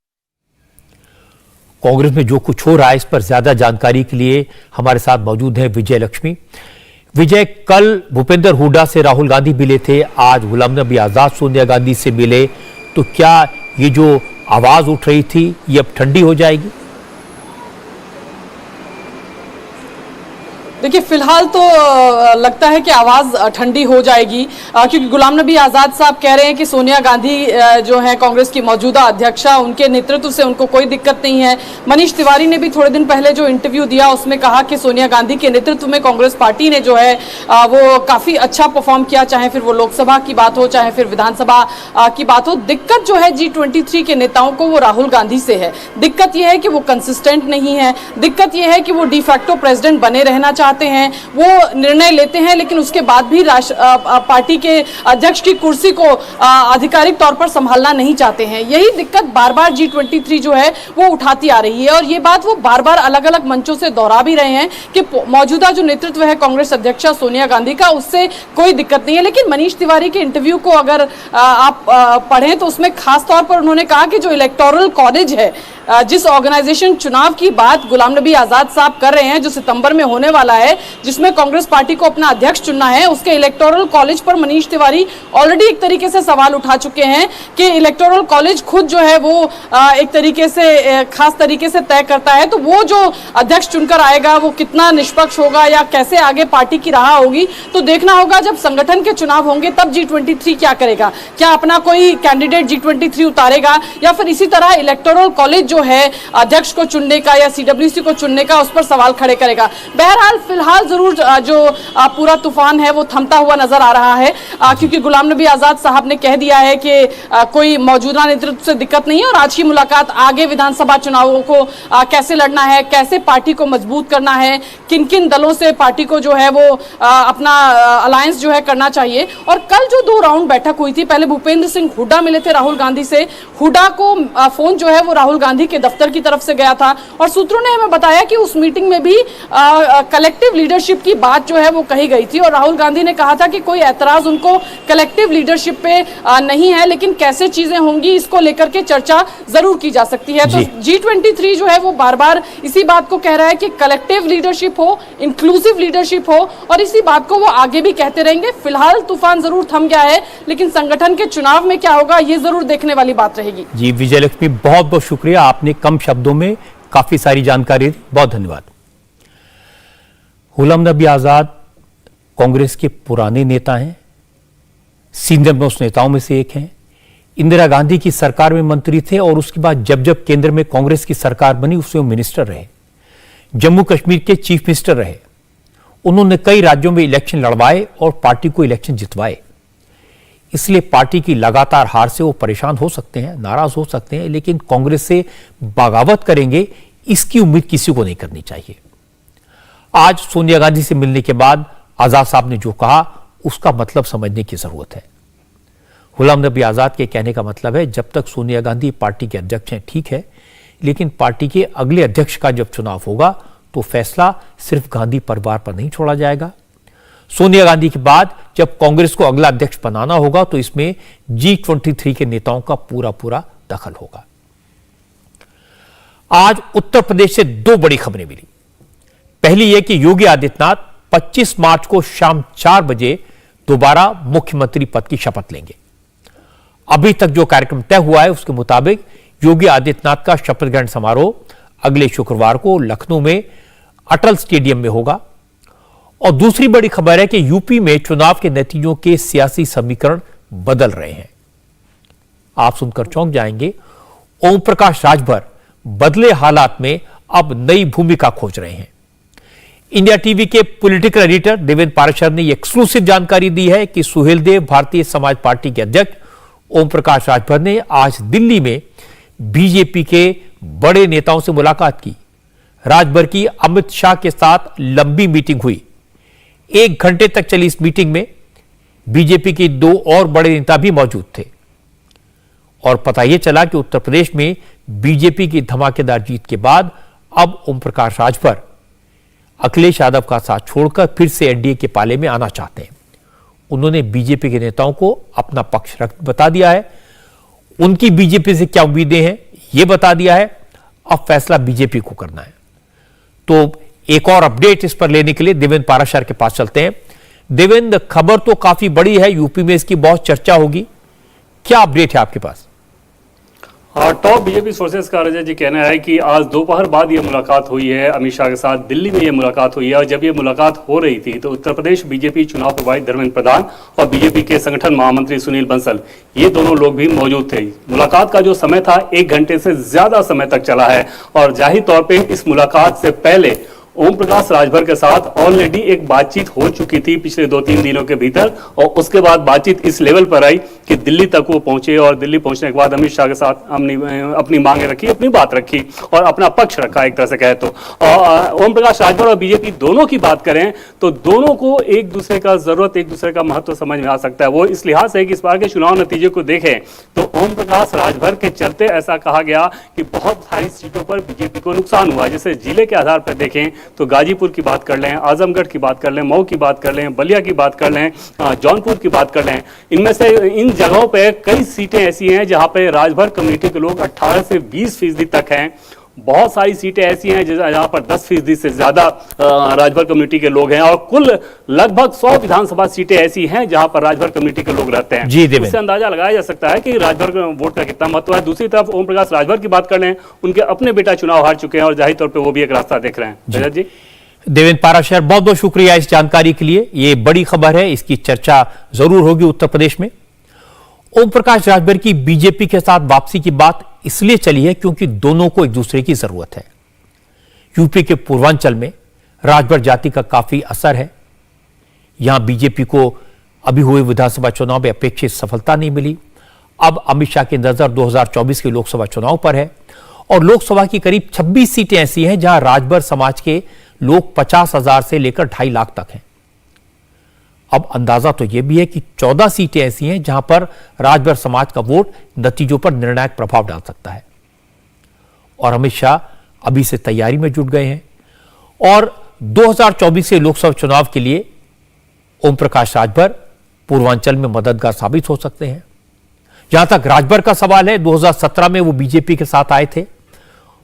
कांग्रेस में जो कुछ हो रहा है इस पर ज्यादा जानकारी के लिए हमारे साथ मौजूद है विजय लक्ष्मी। विजय, कल भूपेंद्र हुड्डा से राहुल गांधी मिले थे, आज गुलाम नबी आजाद सोनिया गांधी से मिले, तो क्या ये जो आवाज उठ रही थी ये अब ठंडी हो जाएगी? देखिए, फिलहाल तो लगता है कि आवाज ठंडी हो जाएगी, क्योंकि गुलाम नबी आजाद साहब कह रहे हैं कि सोनिया गांधी जो है कांग्रेस की मौजूदा अध्यक्षा, उनके नेतृत्व से उनको कोई दिक्कत नहीं है। मनीष तिवारी ने भी थोड़े दिन पहले जो इंटरव्यू दिया उसमें कहा कि सोनिया गांधी के नेतृत्व में कांग्रेस पार्टी ने जो है वो काफी अच्छा परफॉर्म किया, चाहे फिर वो लोकसभा की बात हो चाहे फिर विधानसभा की बात हो। दिक्कत जो है G23 के नेताओं को वो राहुल गांधी से है। दिक्कत यह है कि वो कंसिस्टेंट नहीं है। दिक्कत यह है कि वो डिफैक्टो प्रेसिडेंट बने रहना चाहते हैं, वो निर्णय लेते हैं लेकिन उसके बाद भी पार्टी के अध्यक्ष की कुर्सी को आधिकारिक तौर पर संभालना नहीं चाहते हैं। यही दिक्कत बार बार G23 जो है वो उठाती आ रही है और ये बात वो बार बार अलग अलग मंचों से दोहरा भी रहे हैं कि मौजूदा जो नेतृत्व है कांग्रेस अध्यक्षा सोनिया गांधी का, उससे कोई दिक्कत नहीं है। लेकिन मनीष तिवारी के इंटरव्यू को अगर आप पढ़ें तो उसमें खास तौर पर उन्होंने कहा कि जो इलेक्टोरल कॉलेज है, जिस ऑर्गेनाइजेशन चुनाव की बात गुलाम नबी आजाद साहब कर रहे हैं, जो सितंबर में होने वाला है, जिसमें कांग्रेस पार्टी को अपना अध्यक्ष चुनना है, उसके इलेक्टोरल कॉलेज पर मनीष तिवारी ऑलरेडी एक तरीके से सवाल उठा चुके हैं कि इलेक्टोरल कॉलेज खुद जो है वो एक तरीके से खास तरीके से तय करता है, तो वो जो अध्यक्ष चुनकर आएगा वो कितना निष्पक्ष होगा या कैसे आगे पार्टी की राह होगी, तो देखना होगा। जब संगठन के चुनाव होंगे तब G23 क्या करेगा, क्या अपना कोई कैंडिडेट G23 उतारेगा या फिर इसी तरह इलेक्टोरल कॉलेज जो है अध्यक्ष को चुनने का या CWC को चुनने का उस पर सवाल खड़े करेगा। बहरहाल फिलहाल जरूर जो पूरा तूफान है वो थमता हुआ नजर आ रहा है, क्योंकि गुलाम नबी आजाद साहब ने कह दिया है कि कोई मौजूदा नेतृत्व से दिक्कत नहीं है और आज की मुलाकात आगे विधानसभा चुनावों को कैसे लड़ना है, कैसे पार्टी को मजबूत करना है, किन किन दलों से पार्टी को जो है वो अपना अलायंस जो है करना चाहिए। और कल जो 2 राउंड बैठक हुई थी, पहले भूपेंद्र सिंह हुड्डा मिले थे राहुल गांधी से। हुड्डा को फोन जो है वो राहुल गांधी के दफ्तर की तरफ से गया था और सूत्रों ने हमें बताया कि उस मीटिंग में भी कलेक्टिव लीडरशिप की बात जो है वो कही गई थी और राहुल गांधी ने कहा था कि कोई ऐतराज उनको कलेक्टिव लीडरशिप पे नहीं है, लेकिन कैसे चीजें होंगी इसको लेकर के चर्चा जरूर की जा सकती है। तो G23 जो है वो बार बार इसी बात को कह रहा है कि कलेक्टिव लीडरशिप हो, इंक्लूसिव लीडरशिप हो, और इसी बात को वो आगे भी कहते रहेंगे। फिलहाल तूफान जरूर थम गया है, लेकिन संगठन के चुनाव में क्या होगा ये जरूर देखने वाली बात रहेगी। जी विजय लक्ष्मी, बहुत बहुत शुक्रिया, आपने कम शब्दों में काफी सारी जानकारी दी, बहुत धन्यवाद। गुलाम नबी आजाद कांग्रेस के पुराने नेता हैं, सीनियर मोस्ट नेताओं में से एक हैं। इंदिरा गांधी की सरकार में मंत्री थे और उसके बाद जब जब केंद्र में कांग्रेस की सरकार बनी उसमें वो मिनिस्टर रहे। जम्मू कश्मीर के चीफ मिनिस्टर रहे। उन्होंने कई राज्यों में इलेक्शन लड़वाए और पार्टी को इलेक्शन जितवाए। इसलिए पार्टी की लगातार हार से वो परेशान हो सकते हैं, नाराज हो सकते हैं, लेकिन कांग्रेस से बगावत करेंगे इसकी उम्मीद किसी को नहीं करनी चाहिए। आज सोनिया गांधी से मिलने के बाद आजाद साहब ने जो कहा उसका मतलब समझने की जरूरत है। गुलाम नबी आजाद के कहने का मतलब है जब तक सोनिया गांधी पार्टी के अध्यक्ष हैं ठीक है, लेकिन पार्टी के अगले अध्यक्ष का जब चुनाव होगा तो फैसला सिर्फ गांधी परिवार पर नहीं छोड़ा जाएगा। सोनिया गांधी के बाद जब कांग्रेस को अगला अध्यक्ष बनाना होगा तो इसमें G23 के नेताओं का पूरा पूरा दखल होगा। आज उत्तर प्रदेश से दो बड़ी खबरें मिली। पहली यह कि योगी आदित्यनाथ 25 मार्च को शाम 4 बजे दोबारा मुख्यमंत्री पद की शपथ लेंगे। अभी तक जो कार्यक्रम तय हुआ है उसके मुताबिक योगी आदित्यनाथ का शपथ ग्रहण समारोह अगले शुक्रवार को लखनऊ में अटल स्टेडियम में होगा। और दूसरी बड़ी खबर है कि यूपी में चुनाव के नतीजों के सियासी समीकरण बदल रहे हैं। आप सुनकर चौंक जाएंगे, ओम प्रकाश राजभर बदले हालात में अब नई भूमिका खोज रहे हैं। इंडिया टीवी के पॉलिटिकल एडिटर देवेंद्र पाराशर ने यह एक्सक्लूसिव जानकारी दी है कि सुहेलदेव भारतीय समाज पार्टी के अध्यक्ष ओम प्रकाश राजभर ने आज दिल्ली में बीजेपी के बड़े नेताओं से मुलाकात की। राजभर की अमित शाह के साथ लंबी मीटिंग हुई। 1 घंटे तक चली इस मीटिंग में बीजेपी के 2 और बड़े नेता भी मौजूद थे। और पता यह चला कि उत्तर प्रदेश में बीजेपी की धमाकेदार जीत के बाद अब ओम प्रकाश राजभर अखिलेश यादव का साथ छोड़कर फिर से एनडीए के पाले में आना चाहते हैं। उन्होंने बीजेपी के नेताओं को अपना पक्ष बता दिया है। उनकी बीजेपी से क्या उम्मीदें हैं यह बता दिया है। अब फैसला बीजेपी को करना है। तो एक और अपडेट इस पर लेने के लिए देवेंद्र पाराशर के पास चलते हैं। देवेंद्र, खबर तो काफी बड़ी है, यूपी में इसकी बहुत चर्चा होगी, क्या अपडेट है आपके पास? टॉप बीजेपी सोर्सेस का रजत जी कहना है कि आज दोपहर बाद ये मुलाकात हुई है अमित शाह के साथ। दिल्ली में ये मुलाकात हुई है और जब ये मुलाकात हो रही थी तो उत्तर प्रदेश बीजेपी चुनाव प्रभारी धर्मेंद्र प्रधान और बीजेपी के संगठन महामंत्री सुनील बंसल ये दोनों लोग भी मौजूद थे। मुलाकात का जो समय था 1 घंटे से ज्यादा समय तक चला है और जाहिर तौर पर इस मुलाकात से पहले ओम प्रकाश राजभर के साथ ऑलरेडी एक बातचीत हो चुकी थी पिछले 2-3 दिनों के भीतर और उसके बाद बातचीत इस लेवल पर आई कि दिल्ली तक वो पहुंचे और दिल्ली पहुंचने के बाद अमित शाह के साथ अपनी मांगे रखी, अपनी बात रखी और अपना पक्ष रखा एक तरह से कहे तो। ओम प्रकाश राजभर और बीजेपी दोनों की बात करें तो दोनों को एक दूसरे का जरूरत, एक दूसरे का महत्व समझ में आ सकता है। वो इस लिहाज से कि इस बार के चुनाव नतीजे को देखें तो ओम प्रकाश राजभर के चलते ऐसा कहा गया कि बहुत सारी सीटों पर बीजेपी को नुकसान हुआ। जैसे जिले के आधार पर देखें तो गाजीपुर की बात कर लें, आजमगढ़ की बात कर लें, मऊ की बात कर लें, बलिया की बात कर लें, जौनपुर की बात कर लें। इनमें से इन जगहों पे कई सीटें ऐसी हैं जहां पे राजभर कम्युनिटी के लोग 18 से 20% तक हैं। बहुत सारी सीटें ऐसी हैं जहां पर 10% से ज्यादा राजभर कम्युनिटी के लोग हैं और कुल लगभग 100 विधानसभा सीटें ऐसी हैं जहां पर राजभर कम्युनिटी के लोग रहते हैं। इससे अंदाजा लगाया जा सकता है कि राजभर वोट का कितना महत्व है। दूसरी तरफ ओम प्रकाश राजभर की बात कर लें, उनके अपने बेटा चुनाव हार चुके हैं और जाहिर तौर पर वो भी एक रास्ता देख रहे हैं। रजत जी, देवेंद्र पाराशर, बहुत बहुत शुक्रिया इस जानकारी के लिए। ये बड़ी खबर है, इसकी चर्चा जरूर होगी उत्तर प्रदेश में। ओम प्रकाश राजभर की बीजेपी के साथ वापसी की बात इसलिए चली है क्योंकि दोनों को एक दूसरे की जरूरत है। यूपी के पूर्वांचल में राजभर जाति का काफी असर है। यहां बीजेपी को अभी हुए विधानसभा चुनाव में अपेक्षित सफलता नहीं मिली। अब अमित शाह की नजर 2024 के लोकसभा चुनाव पर है और लोकसभा की करीब 26 सीटें ऐसी हैं जहां राजभर समाज के लोग 50,000 से लेकर 2.5 लाख तक हैं। अब अंदाजा तो यह भी है कि 14 सीटें ऐसी हैं जहां पर राजभर समाज का वोट नतीजों पर निर्णायक प्रभाव डाल सकता है। और अमित शाह अभी से तैयारी में जुट गए हैं और 2024 के लोकसभा चुनाव के लिए ओम प्रकाश राजभर पूर्वांचल में मददगार साबित हो सकते हैं। जहां तक राजभर का सवाल है, 2017 में वो बीजेपी के साथ आए थे।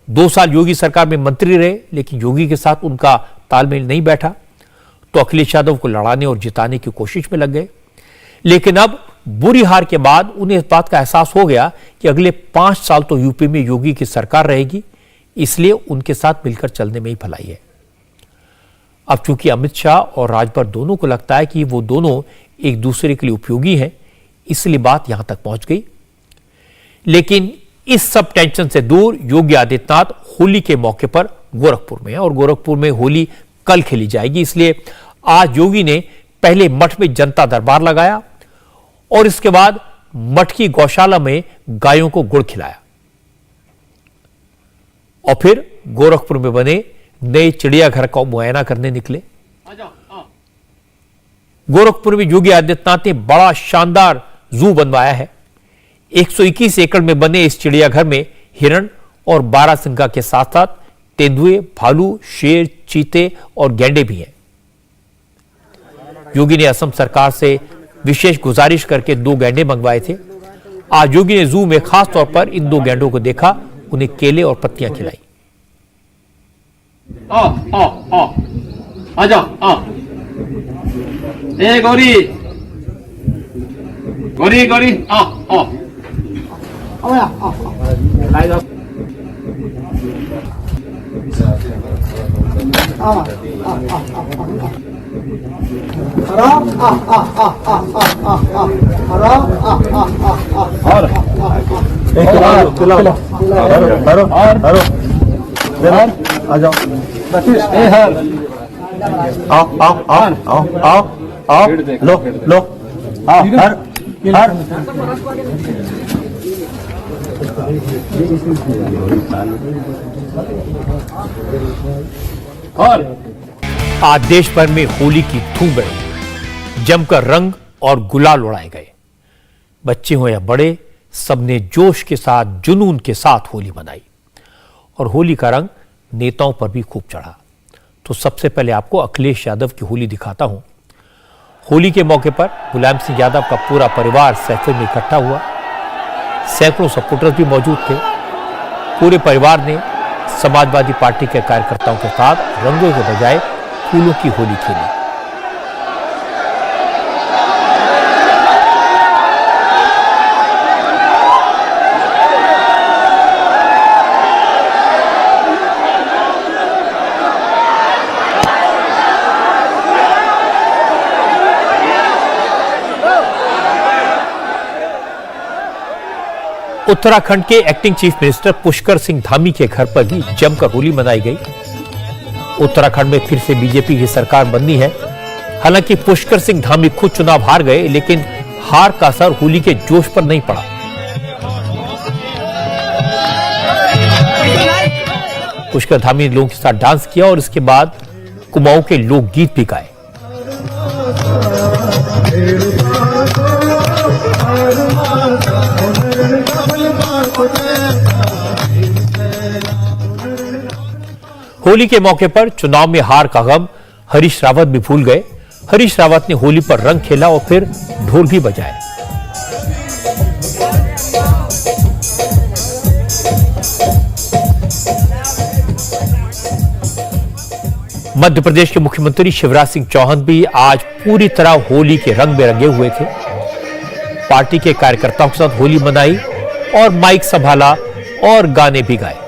2 साल योगी सरकार में मंत्री रहे, लेकिन योगी के साथ उनका तालमेल नहीं बैठा तो अखिलेश यादव को लड़ाने और जिताने की कोशिश में लग गए। लेकिन अब बुरी हार के बाद उन्हें इस बात का एहसास हो गया कि अगले 5 साल तो यूपी में योगी की सरकार रहेगी, इसलिए उनके साथ मिलकर चलने में ही भलाई है। अब चूंकि अमित शाह और राजभर दोनों को लगता है कि वो दोनों एक दूसरे के लिए उपयोगी हैं, इसलिए बात यहां तक पहुंच गई। लेकिन इस सब टेंशन से दूर योगी आदित्यनाथ होली के मौके पर गोरखपुर में है और गोरखपुर में होली कल खेली जाएगी। इसलिए आज योगी ने पहले मठ में जनता दरबार लगाया और इसके बाद मठ की गौशाला में गायों को गुड़ खिलाया और फिर गोरखपुर में बने नए चिड़ियाघर का मुआयना करने निकले। गोरखपुर में योगी आदित्यनाथ ने बड़ा शानदार जू बनवाया है। 121 एकड़ में बने इस चिड़ियाघर में हिरण और बारहसिंगा के साथ साथ तेंदुए, भालू, शेर, चीते और गैंडे भी हैं। योगी ने असम सरकार से विशेष गुजारिश करके 2 गैंडे मंगवाए थे। आज योगी ने जू में खास तौर पर इन 2 गैंडों को देखा, उन्हें केले और पत्तियां खिलाई। आजा ए गौरी गौरी गौरी आ जाओ आओ लो लो हर आज देश भर में होली की धूम रही। जमकर रंग और गुलाल उड़ाए गए। बच्चे हो या बड़े, सबने जोश के साथ, जुनून के साथ होली मनाई और होली का रंग नेताओं पर भी खूब चढ़ा। तो सबसे पहले आपको अखिलेश यादव की होली दिखाता हूं। होली के मौके पर मुलायम सिंह यादव का पूरा परिवार सहफिल में इकट्ठा हुआ। सैकड़ों सपोर्टर्स भी मौजूद थे। पूरे परिवार ने समाजवादी पार्टी के कार्यकर्ताओं के साथ रंगों के बजाय फूलों की होली खेली। उत्तराखंड के acting chief minister Pushkar Singh Dhami के घर पर भी जमकर होली मनाई गई। उत्तराखंड में फिर से बीजेपी की सरकार बननी है। हालांकि पुष्कर सिंह धामी खुद चुनाव हार गए, लेकिन हार का असर होली के जोश पर नहीं पड़ा। पुष्कर धामी ने लोगों के साथ डांस किया और इसके बाद कुमाऊं के लोकगीत भी गाए। होली के मौके पर चुनाव में हार का गम हरीश रावत भी भूल गए। हरीश रावत ने होली पर रंग खेला और फिर ढोल भी बजाए। मध्य प्रदेश के मुख्यमंत्री शिवराज सिंह चौहान भी आज पूरी तरह होली के रंग में रंगे हुए थे। पार्टी के कार्यकर्ताओं के साथ होली मनाई और माइक संभाला और गाने भी गाए।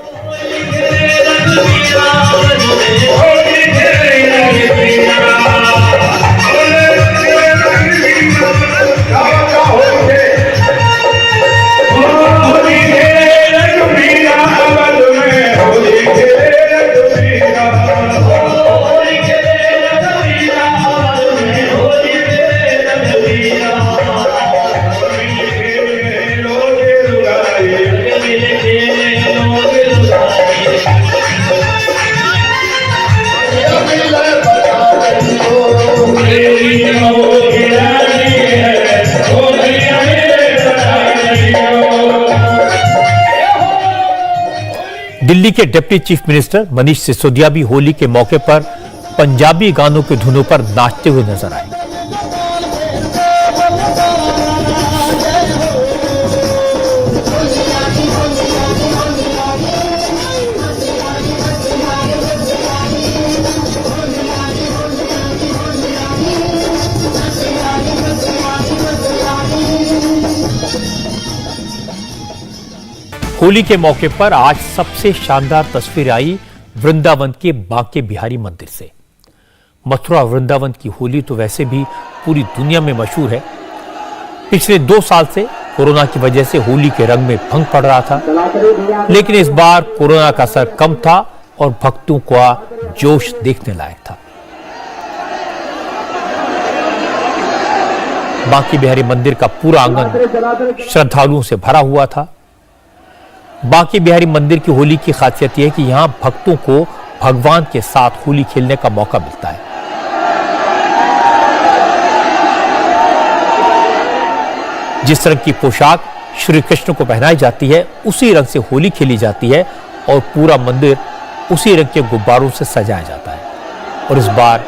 दिल्ली के deputy chief minister Manish Sisodia भी होली के मौके पर पंजाबी गानों की धुनों पर नाचते हुए नजर आए। होली के मौके पर आज सबसे शानदार तस्वीर आई वृंदावन के बांके बिहारी मंदिर से। मथुरा वृंदावन की होली तो वैसे भी पूरी दुनिया में मशहूर है। पिछले 2 साल से कोरोना की वजह से होली के रंग में भंग पड़ रहा था, लेकिन इस बार कोरोना का असर कम था और भक्तों का जोश देखने लायक था। बांके बिहारी मंदिर का पूरा आंगन श्रद्धालुओं से भरा हुआ था। बांके बिहारी मंदिर की होली की खासियत यह है कि यहां भक्तों को भगवान के साथ होली खेलने का मौका मिलता है। जिस रंग की पोशाक श्री कृष्ण को पहनाई जाती है, उसी रंग से होली खेली जाती है और पूरा मंदिर उसी रंग के गुब्बारों से सजाया जाता है। और इस बार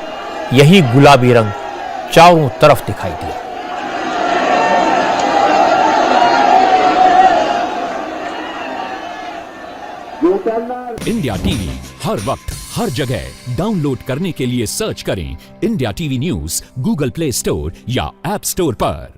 यही गुलाबी रंग चारों तरफ दिखाई दिया। इंडिया टीवी हर वक्त हर जगह डाउनलोड करने के लिए सर्च करें India TV news Google play store या ऐप स्टोर पर।